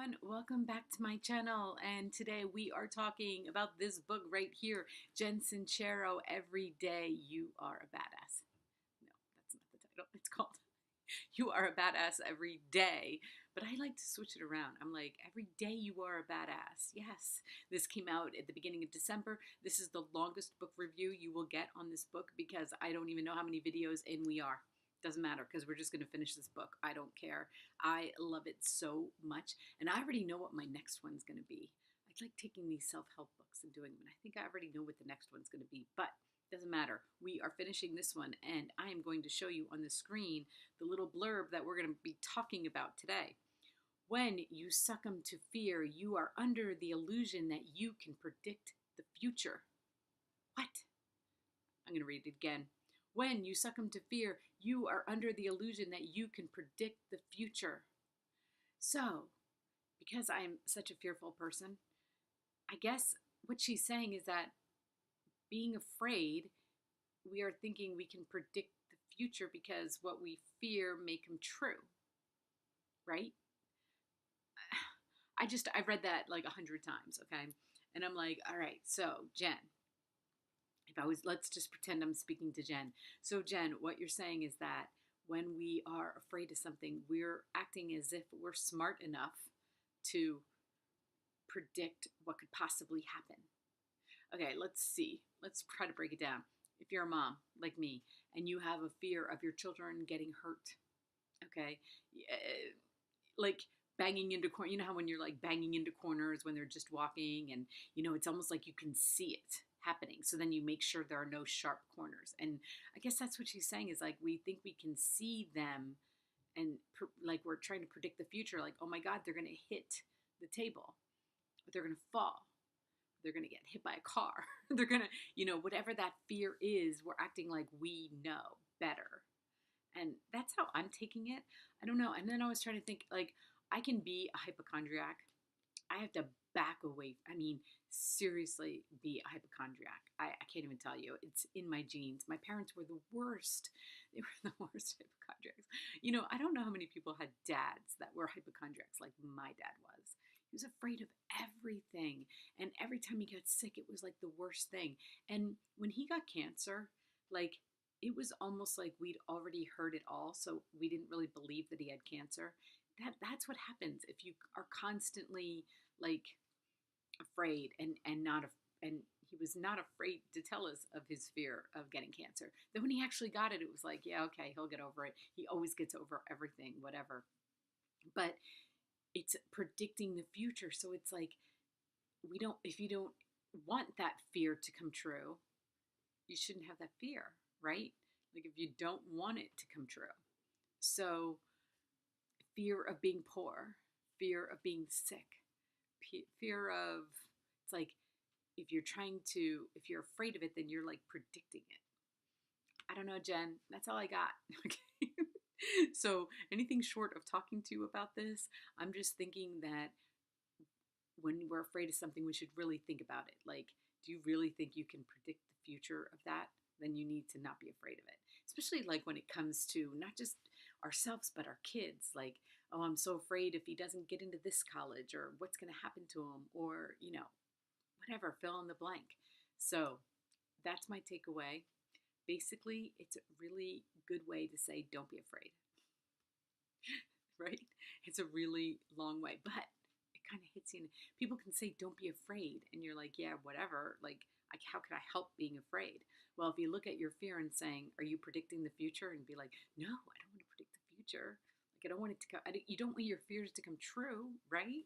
everyone, welcome back to my channel, and today we are talking about this book right here, Jen Sincero, Every Day You Are a Badass. No, that's not the title. It's called You Are a Badass Every Day, but I like to switch it around. I'm like, every day you are a badass. Yes, this came out at the beginning of December. This is the longest book review you will get on this book because I don't even know how many videos in we are. Doesn't matter because we're just going to finish this book. I don't care. I love it so much. And I already know what my next one's going to be. I like taking these self-help books and doing them. And I think I already know what the next one's going to be. But doesn't matter. We are finishing this one. And I am going to show you on the screen the little blurb that we're going to be talking about today. When you succumb to fear, you are under the illusion that you can predict the future. What? I'm going to read it again. When you succumb to fear, you are under the illusion that you can predict the future. So, because I'm such a fearful person, I guess what she's saying is that being afraid, we are thinking we can predict the future because what we fear may come true, right? I've read that like 100 times, okay? And I'm like, all right, so Jen, let's just pretend I'm speaking to Jen. So Jen, what you're saying is that when we are afraid of something, we're acting as if we're smart enough to predict what could possibly happen. Okay, let's see. Let's try to break it down. If you're a mom like me and you have a fear of your children getting hurt, okay, like banging into corners, you know how when you're like banging into corners when they're just walking and, it's almost like you can see it happening. So then you make sure there are no sharp corners. And I guess that's what she's saying is like, we think we can see them and like we're trying to predict the future. Like, oh my God, they're going to hit the table, or they're going to fall. They're going to get hit by a car. They're going to, whatever that fear is, we're acting like we know better. And that's how I'm taking it. I don't know. And then I was trying to think like, I can be a hypochondriac. I have to back away. I mean, seriously, be a hypochondriac. I can't even tell you. It's in my genes. My parents were the worst. They were the worst hypochondriacs. I don't know how many people had dads that were hypochondriacs like my dad was. He was afraid of everything. And every time he got sick, it was like the worst thing. And when he got cancer, like, it was almost like we'd already heard it all. So we didn't really believe that he had cancer. That's what happens if you are constantly like afraid and not and he was not afraid to tell us of his fear of getting cancer. Then when he actually got it, it was like, yeah, okay, he'll get over it. He always gets over everything, whatever. But it's predicting the future. So it's like if you don't want that fear to come true, you shouldn't have that fear, right? Like if you don't want it to come true. So fear of being poor, fear of being sick, fear of, it's like if you're afraid of it, then you're like predicting it. I don't know, Jen, that's all I got. Okay. So anything short of talking to you about this, I'm just thinking that when we're afraid of something, we should really think about it. Like, do you really think you can predict the future of that? Then you need to not be afraid of it. Especially like when it comes to not just ourselves, but our kids. Like, oh, I'm so afraid if he doesn't get into this college, or what's going to happen to him, or, whatever, fill in the blank. So that's my takeaway. Basically, it's a really good way to say, don't be afraid, right? It's a really long way, but it kind of hits you. People can say, don't be afraid. And you're like, yeah, whatever. Like, how could I help being afraid? Well, if you look at your fear and saying, are you predicting the future? And be like, no, I don't want to predict the future. Like, I don't want it to come. You don't want your fears to come true, right?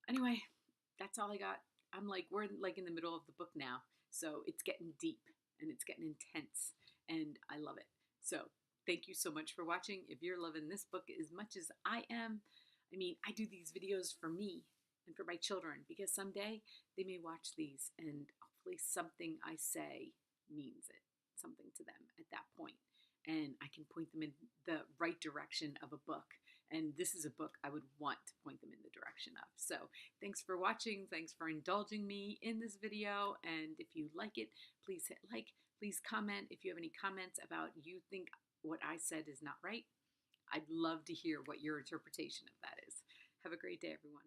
Anyway, that's all I got. We're like in the middle of the book now. So it's getting deep and it's getting intense and I love it. So thank you so much for watching. If you're loving this book as much as I am, I do these videos for me and for my children because someday they may watch these and hopefully something I say means it, something to them at that point. And I can point them in the right direction of a book. And this is a book I would want to point them in the direction of. So thanks for watching. Thanks for indulging me in this video. And if you like it, please hit like. Please comment if you have any comments about you think what I said is not right. I'd love to hear what your interpretation of that is. Have a great day, everyone.